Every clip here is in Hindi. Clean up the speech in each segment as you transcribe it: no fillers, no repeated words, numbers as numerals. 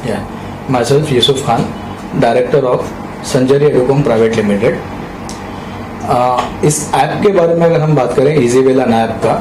Yeah, myself Yusuf Khan, Director of Sanjari Educom Private Limited. इस ऐप के बारे में अगर हम बात करें, इजी वेलन ऐप का,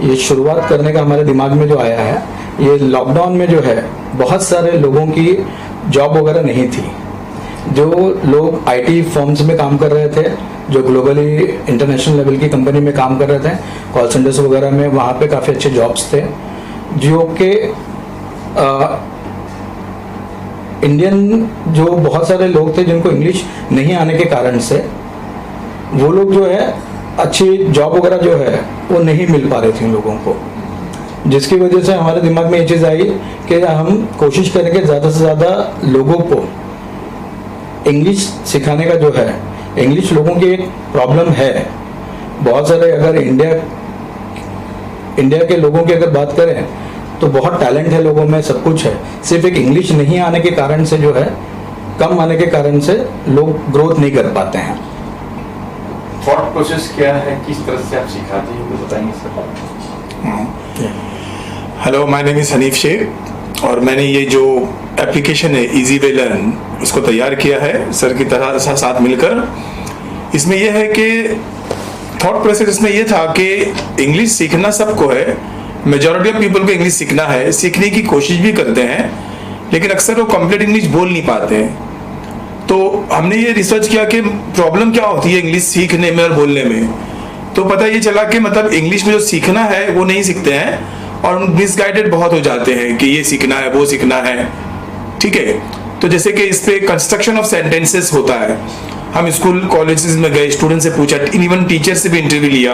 ये शुरुआत करने का हमारे दिमाग में जो आया है, ये लॉकडाउन में जो है बहुत सारे लोगों की जॉब वगैरह नहीं थी। जो लोग आईटी फर्म्स में काम कर रहे थे, जो ग्लोबली इंटरनेशनल लेवल की कंपनी में काम कर रहे थे, कॉल सेंटर्स वगैरह में, वहाँ पे काफ़ी अच्छे जॉब्स थे। जो कि इंडियन जो बहुत सारे लोग थे जिनको इंग्लिश नहीं आने के कारण से वो लोग जो है अच्छी जॉब वगैरह जो है वो नहीं मिल पा रही थी उन लोगों को, जिसकी वजह से हमारे दिमाग में ये चीज़ आई कि हम कोशिश करेंगे ज़्यादा से ज़्यादा लोगों को इंग्लिश सिखाने का। जो है इंग्लिश लोगों की एक प्रॉब्लम है, बहुत सारे, अगर इंडिया के लोगों की अगर बात करें तो बहुत टैलेंट है लोगों में, सब कुछ है, सिर्फ एक इंग्लिश नहीं आने के कारण से जो है, कम आने के कारण से लोग ग्रोथ नहीं कर पाते हैं। थॉट प्रोसेस क्या है, किस तरह से आप सिखाते हैं, वो बताएंगे sir? Hello, my name is Hanif Shaikh और मैंने ये जो एप्लीकेशन है इजी वे लर्न, उसको तैयार किया है सर की तरह साथ मिलकर। इसमें यह है कि थॉट प्रोसेस इसमें यह था कि इंग्लिश सीखना सबको है, मेजॉरिटी ऑफ पीपल को इंग्लिश सीखना है, सीखने की कोशिश भी करते हैं, लेकिन अक्सर वो कंप्लीट इंग्लिश बोल नहीं पाते हैं। तो हमने ये रिसर्च किया कि प्रॉब्लम क्या होती है इंग्लिश सीखने में और बोलने में। तो पता ये चला कि मतलब इंग्लिश में जो सीखना है वो नहीं सीखते हैं और मिसगाइडेड बहुत हो जाते हैं कि ये सीखना है, वो सीखना है, ठीक है। तो जैसे कि इस पे कंस्ट्रक्शन ऑफ सेंटेंसेस होता है। हम स्कूल कॉलेजेस में गए, स्टूडेंट से पूछा, इवन टीचर से भी इंटरव्यू लिया,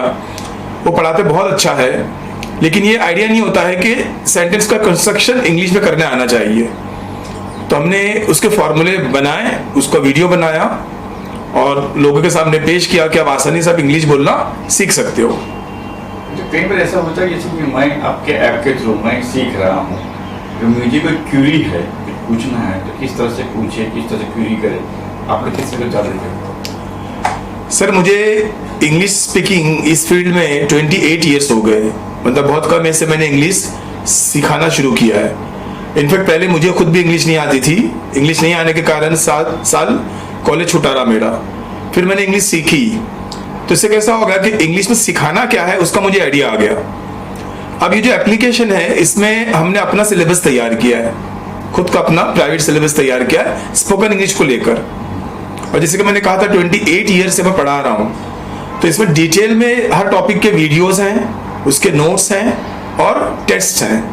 वो पढ़ाते बहुत अच्छा है, लेकिन ये आइडिया नहीं होता है कि सेंटेंस का कंस्ट्रक्शन इंग्लिश में करने आना चाहिए। तो हमने उसके फॉर्मूले बनाए, उसका वीडियो बनाया और लोगों के सामने पेश किया कि आप आसानी से आप इंग्लिश बोलना सीख सकते हो। तो कई बार ऐसा होता है जैसे कि मैं आपके ऐप के थ्रू मैं सीख रहा हूँ, जो मुझे कोई क्यूरी है, पूछना है, तो किस तरह से पूछे, किस तरह से क्यूरी करे, आप लोग किस तरह चल रहे थे? सर, मुझे इंग्लिश स्पीकिंग इस फील्ड में 28 ईयर्स हो गए, मतलब बहुत कम ऐसे मैंने इंग्लिश सिखाना शुरू किया है। इनफैक्ट पहले मुझे खुद भी इंग्लिश नहीं आती थी, इंग्लिश नहीं आने के कारण 7 साल कॉलेज छूटा रहा मेरा। फिर मैंने इंग्लिश सीखी, तो इससे कैसा हो गया कि इंग्लिश में सिखाना क्या है उसका मुझे आइडिया आ गया। अब ये जो एप्लीकेशन है इसमें हमने अपना सिलेबस तैयार किया है, खुद का अपना प्राइवेट सिलेबस तैयार किया है स्पोकन इंग्लिश को लेकर। और जैसे कि मैंने कहा था 28 ईयर से मैं पढ़ा रहा हूँ, तो इसमें डिटेल में हर टॉपिक के वीडियोस हैं, उसके नोट्स हैं और टेस्ट हैं।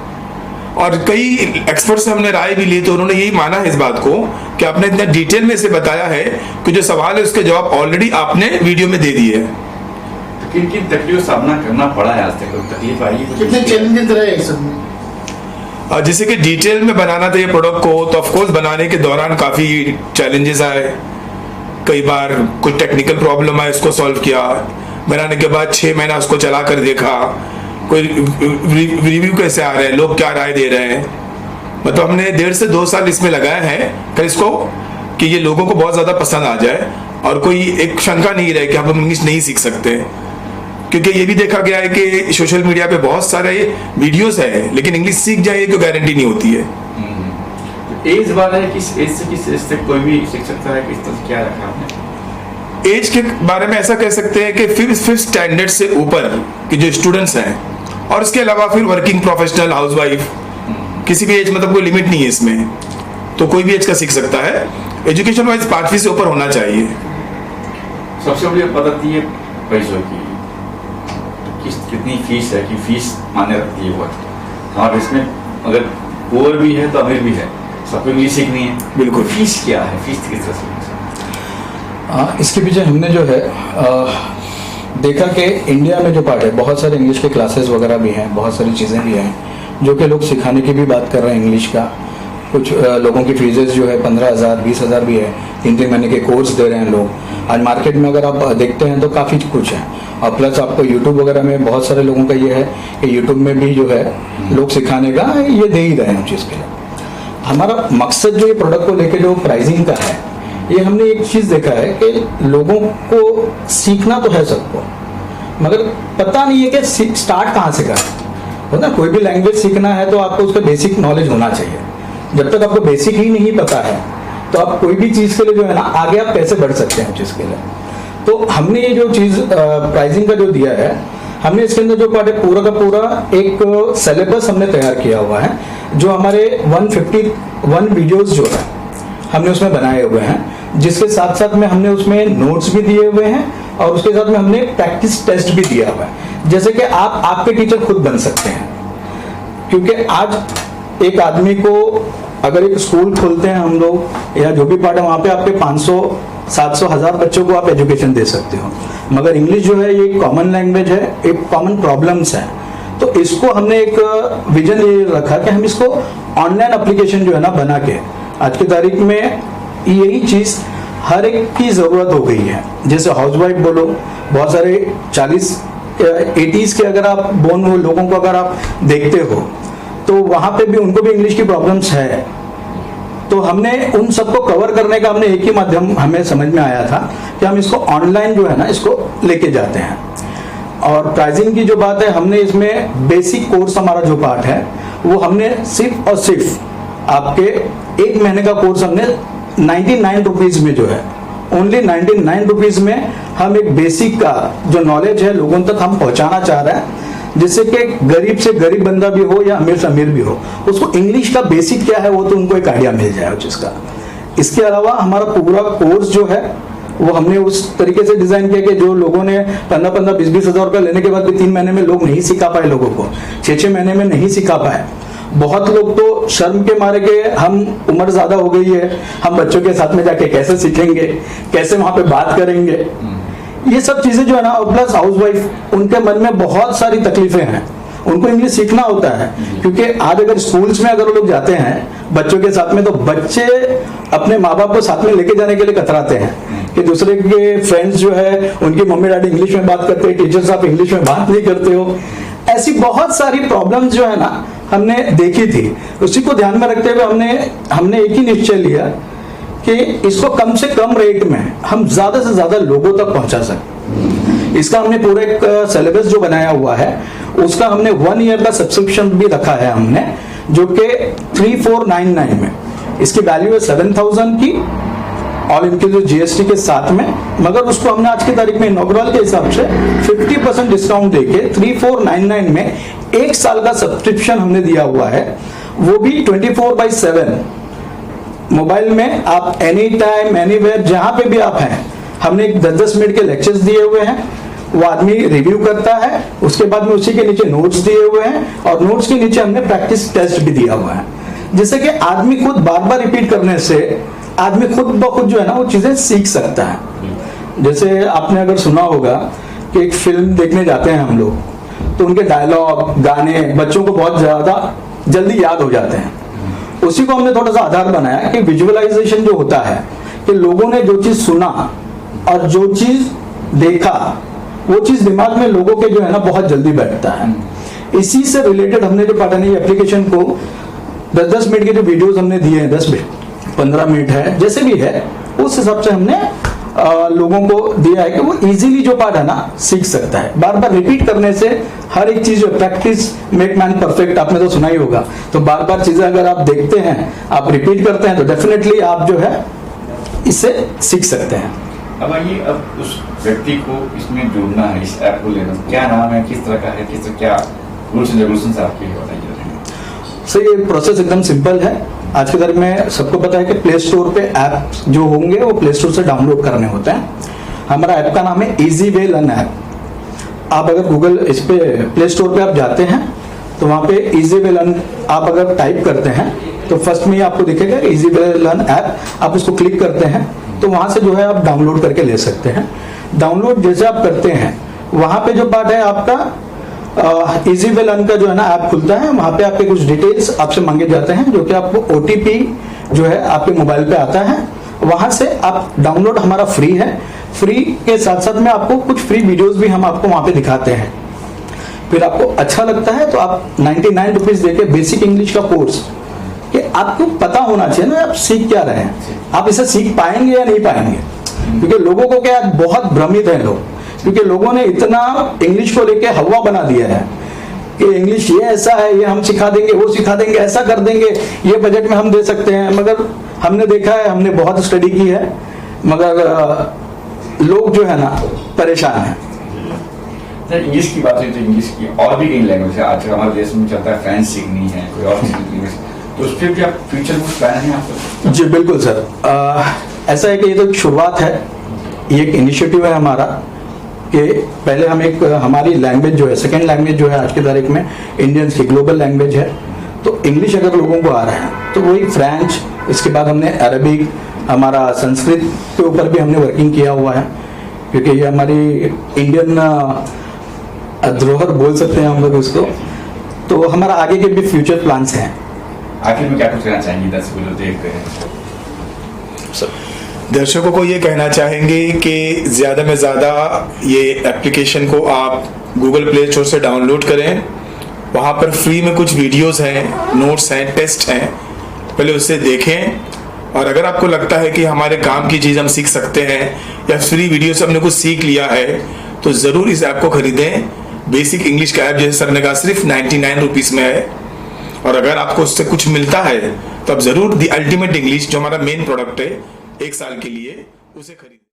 और कई एक्सपर्ट से हमने राय भी ली, तो उन्होंने यही माना है इस बात को कि आपने इतना डिटेल में इसे बताया है कि जो सवाल है उसके जवाब ऑलरेडी आपने वीडियो में दे दिए है। तो किन किन तकलीफों का सामना करना पड़ा है आज तक, कोई तकलीफ आई है? कितने चैलेंजेस रहे इसमें? जैसे कि डिटेल में बनाना था ये प्रोडक्ट को, तो ऑफकोर्स बनाने के दौरान काफ़ी चैलेंजेस आए, कई बार कुछ टेक्निकल प्रॉब्लम आए, उसको सॉल्व किया। बनाने के बाद 6 महीना उसको चला कर देखा, कोई रिव्यू कैसे आ रहे हैं, लोग क्या राय दे रहे हैं। मतलब हमने 1.5 से 2 साल इसमें लगाया है कि इसको कि ये लोगों को बहुत ज़्यादा पसंद आ जाए और कोई एक शंका नहीं रहे कि हम इंग्लिश नहीं सीख सकते। क्योंकि ये भी देखा गया है कि सोशल मीडिया पे बहुत सारे वीडियोस है, लेकिन इंग्लिश सीख जाए कोई गारंटी नहीं होती है। एज वाला है, किस एज से किस एज तक कोई भी सीख सकता है, किस तरह से क्या रखा आपने? एज के बारे में ऐसा कह सकते हैं कि 5th स्टैंडर्ड से ऊपर के जो स्टूडेंट्स हैं, और इसके अलावा फिर वर्किंग प्रोफेशनल, हाउसवाइफ, किसी भी एज, मतलब कोई लिमिट नहीं है इसमें, तो कोई भी एज का सीख सकता है। एजुकेशन वाइज 5वीं से ऊपर होना चाहिए। सबसे बड़ी पद्धति है पैसों की, कितनी फीस है कि फीस माने रखती है वो, और इसमें अगर पुअर भी है तो अमीर भी है, सबको इंग्लिश सीखनी है। बिल्कुल। फीस क्या है, फीस किस तरह से? इसके पीछे हमने जो है देखा कि इंडिया में जो पार्ट है, बहुत सारे इंग्लिश के क्लासेस वगैरह भी हैं, बहुत सारी चीज़ें भी हैं जो कि लोग सिखाने की भी बात कर रहे हैं इंग्लिश का। कुछ लोगों की फीसेस जो है 15,000 20,000 भी है, 3-3 महीने के कोर्स दे रहे हैं लोग। आज मार्केट में अगर आप देखते हैं तो काफ़ी कुछ है, और प्लस आपको यूट्यूब वगैरह में बहुत सारे लोगों का ये है कि यूट्यूब में भी जो है लोग सिखाने का ये दे ही रहे हैं उस चीज़ के लिए। हमारा मकसद जो ये प्रोडक्ट को लेकर जो प्राइसिंग का है, ये हमने एक चीज़ देखा है कि लोगों को सीखना तो है सबको, मगर पता नहीं है कि स्टार्ट कहाँ से करें। हो ना, कोई भी लैंग्वेज सीखना है तो आपको उसका बेसिक नॉलेज होना चाहिए। जब तक आपको बेसिक ही नहीं पता है तो आप कोई भी चीज़ के लिए जो है ना आगे आप कैसे बढ़ सकते हैं चीज़ के लिए। तो हमने ये जो चीज़ प्राइसिंग का जो दिया है, हमने इसके अंदर जो पार्ट है पूरा का पूरा एक सिलेबस हमने तैयार किया हुआ है, जो हमारे 151 वीडियोस जो है हमने उसमें बनाए हुए हैं, जिसके साथ साथ में हमने उसमें नोट्स भी दिए हुए हैं और उसके साथ में हमने प्रैक्टिस टेस्ट भी दिया हुआ है, जैसे कि आप आपके टीचर खुद बन सकते हैं। क्योंकि आज एक आदमी को अगर एक स्कूल खोलते हैं हम लोग या जो भी पार्ट है, वहाँ पे आपके 500 700 1000 बच्चों को आप एजुकेशन दे सकते हो, मगर इंग्लिश जो है ये कॉमन लैंग्वेज है, एक कॉमन प्रॉब्लम्स है। तो इसको हमने एक विजन ये रखा कि हम इसको ऑनलाइन एप्लीकेशन जो है ना बना के, आज की तारीख में यही चीज़ हर एक की ज़रूरत हो गई है। जैसे हाउसवाइफ बोलो, बहुत सारे 80s के अगर आप बोर्न हो लोगों को अगर आप देखते हो तो वहाँ पे भी उनको भी इंग्लिश की प्रॉब्लम्स है। तो हमने उन सबको कवर करने का हमने एक ही माध्यम हमें समझ में आया था कि हम इसको ऑनलाइन जो है ना इसको लेके जाते हैं। और प्राइसिंग की जो बात है, हमने इसमें बेसिक कोर्स हमारा जो पार्ट है वो हमने सिर्फ और सिर्फ आपके 1 महीने का कोर्स हमने 99 रुपीज़ में जो है, ओनली 99 रुपीज़ में हम एक बेसिक का जो नॉलेज है लोगों तक हम पहुंचाना चाह रहे हैं, जिससे कि गरीब से गरीब बंदा भी हो या अमीर से अमीर भी हो, उसको इंग्लिश का बेसिक क्या है वो तो उनको एक आइडिया मिल जाए उस चीज़ का। इसके अलावा हमारा पूरा कोर्स जो है वो हमने उस तरीके से डिजाइन किया कि जो लोगों ने 15-15, 20-20 हज़ार रुपये लेने के बाद भी 3 महीने में लोग नहीं सिखा पाए, लोगों को 6-6 महीने में नहीं सिखा पाए। बहुत लोग तो शर्म के मारे के हम उम्र ज्यादा हो गई है, हम बच्चों के साथ में जाके कैसे सीखेंगे, कैसे वहां पे बात करेंगे, ये सब चीजें जो है ना। और प्लस हाउसवाइफ, उनके मन में बहुत सारी तकलीफें हैं, उनको इंग्लिश सीखना होता है। क्योंकि आज अगर स्कूल्स में अगर लोग जाते हैं बच्चों के साथ में, तो बच्चे अपने माँ बाप को साथ में लेके जाने के लिए कतराते हैं कि दूसरे के फ्रेंड्स जो है उनकी मम्मी डैडी इंग्लिश में बात करते हैं, टीचर्स आप इंग्लिश में बात नहीं करते हो। ऐसी बहुत सारी प्रॉब्लम्स जो है ना हमने देखी थी। उसी को ध्यान में रखते हुए हमने एक ही निश्चय लिया कि इसको कम से कम रेट में हम ज्यादा से ज्यादा लोगों तक पहुंचा सकें। इसका हमने पूरा एक सिलेबस जो बनाया हुआ है उसका हमने 1 ईयर का सब्सक्रिप्शन भी रखा है हमने, जो कि 3499 में, इसकी वैल्यू है 7000 की ऑल इंक्लूसिव जीएसटी के साथ में। मगर उसको हमने आज की तारीख में इनॉग्रल के हिसाब से 50% डिस्काउंट देके 3499 में 1 साल का सब्सक्रिप्शन हमने दिया हुआ है, वो भी 24/7 मोबाइल में आप एनी टाइम एनीवेयर जहां पे भी आप हैं। हमने 10-10 मिनट के लेक्चर्स दिए हुए हैं, वो आदमी रिव्यू करता है, उसके बाद में उसी के नीचे नोट्स दिए हुए हैं और नोट्स के नीचे हमने प्रैक्टिस टेस्ट भी दिया हुआ है, जिससे कि आदमी खुद बार बार रिपीट करने से आदमी खुद ब खुद जो है ना वो चीजें सीख सकता है। जैसे आपने अगर सुना होगा कि एक फिल्म देखने जाते हैं हम लोग, तो उनके डायलॉग गाने बच्चों को बहुत ज्यादा जल्दी याद हो जाते हैं। उसी को हमने थोड़ा सा आधार बनाया कि विजुअलाइजेशन जो होता है कि लोगों ने जो चीज सुना और जो चीज देखा वो चीज दिमाग में लोगों के जो है ना बहुत जल्दी बैठता है। इसी से रिलेटेड हमने जो पार्टनर एप्लीकेशन को 10-10 मिनट के जो वीडियोस हमने दिए हैं, 10 मिनट 15 मिनट है, जैसे भी है उस हिसाब से हमने लोगों को दिया है कि वो इजीली जो पार्ट है ना सीख सकता है। बार बार रिपीट करने से हर एक चीज, प्रैक्टिस मेक मैन परफेक्ट, आपने तो सुना ही होगा। तो बार बार चीजें अगर आप देखते हैं, आप रिपीट करते हैं, तो डेफिनेटली आप जो है इससे सीख सकते हैं। अब आइए, अब उस व्यक्ति को इसमें जुड़ना है, इस ऐप को लेना, क्या नाम है, किस तरह का है, किस तरह क्या रूल्स एंड रेगुलेशंस आपके बताइए। सर ये प्रोसेस एकदम सिंपल है। आज के तारीख में सबको पता है कि प्ले स्टोर पे ऐप जो होंगे वो प्ले स्टोर से डाउनलोड करने होते हैं। हमारा ऐप का नाम है इजी वे लर्न ऐप। आप अगर गूगल इस पे प्ले स्टोर पे आप जाते हैं तो वहाँ पे इजी वे लर्न आप अगर टाइप करते हैं तो फर्स्ट में ही आपको दिखेगा इजी वे लर्न ऐप। आप इसको क्लिक करते हैं तो वहाँ से जो है आप डाउनलोड करके ले सकते हैं। डाउनलोड जैसे आप करते हैं वहाँ पे जो पार्ट है आपका इजी वे लर्न का जो है ना ऐप खुलता है, वहाँ पे आपके कुछ डिटेल्स आपसे मांगे जाते हैं, जो कि आपको OTP जो है आपके मोबाइल पे आता है। वहां से आप डाउनलोड हमारा फ्री है, फ्री के साथ साथ में आपको कुछ फ्री वीडियोस भी हम आपको वहां पे दिखाते हैं। फिर आपको अच्छा लगता है तो आप 99 रुपीज देके बेसिक इंग्लिश का कोर्स, कि आपको पता होना चाहिए ना आप सीख क्या रहे हैं, आप इसे सीख पाएंगे या नहीं पाएंगे। क्योंकि लोगों को क्या बहुत भ्रमित है लोग, क्योंकि लोगों ने इतना इंग्लिश को लेके हवा बना दिया है कि इंग्लिश ये ऐसा है, ये हम सिखा देंगे, वो सिखा देंगे, ऐसा कर देंगे, ये बजट में हम दे सकते हैं। मगर हमने देखा है, हमने बहुत स्टडी की है, मगर लोग जो है ना परेशान हैं। सर इंग्लिश की बात हुई तो इंग्लिश की और भी कई लैंग्वेज है आजकल हमारे देश में चलता है, फ्रेंच सीखनी है, कोई और सीखनी है, तो उस पर क्या फ्यूचर में प्लान है आपका? जी बिल्कुल सर, ऐसा है कि ये तो एक शुरुआत है, ये एक इनिशिएटिव है हमारा कि पहले हम एक हमारी लैंग्वेज जो है, सेकेंड लैंग्वेज जो है आज की तारीख में इंडियंस की ग्लोबल लैंग्वेज है, तो इंग्लिश अगर लोगों को आ रहा है तो वही फ्रेंच, इसके बाद हमने अरबिक, हमारा संस्कृत के ऊपर भी हमने वर्किंग किया हुआ है, क्योंकि ये हमारी इंडियन धरोहर बोल सकते हैं हम लोग इसको। तो हमारा आगे के भी फ्यूचर प्लान्स हैं। आखिर में क्या कुछ कहना चाहेंगे दर्शकों जो देख रहे हैं? दर्शकों को ये कहना चाहेंगे कि ज़्यादा में ज़्यादा ये एप्लीकेशन को आप गूगल प्ले स्टोर से डाउनलोड करें। वहाँ पर फ्री में कुछ वीडियोस हैं, नोट्स हैं, टेस्ट हैं, पहले उससे देखें। और अगर आपको लगता है कि हमारे काम की चीज़ हम सीख सकते हैं या फ्री वीडियो से हमने कुछ सीख लिया है, तो ज़रूर इस ऐप को खरीदें। बेसिक इंग्लिश का ऐप, जैसे सर ने कहा, सिर्फ 99 रुपीज़ में है। और अगर आपको उससे कुछ मिलता है तो आप ज़रूर दी अल्टीमेट इंग्लिश, जो हमारा मेन प्रोडक्ट है 1 साल के लिए, उसे खरीदें।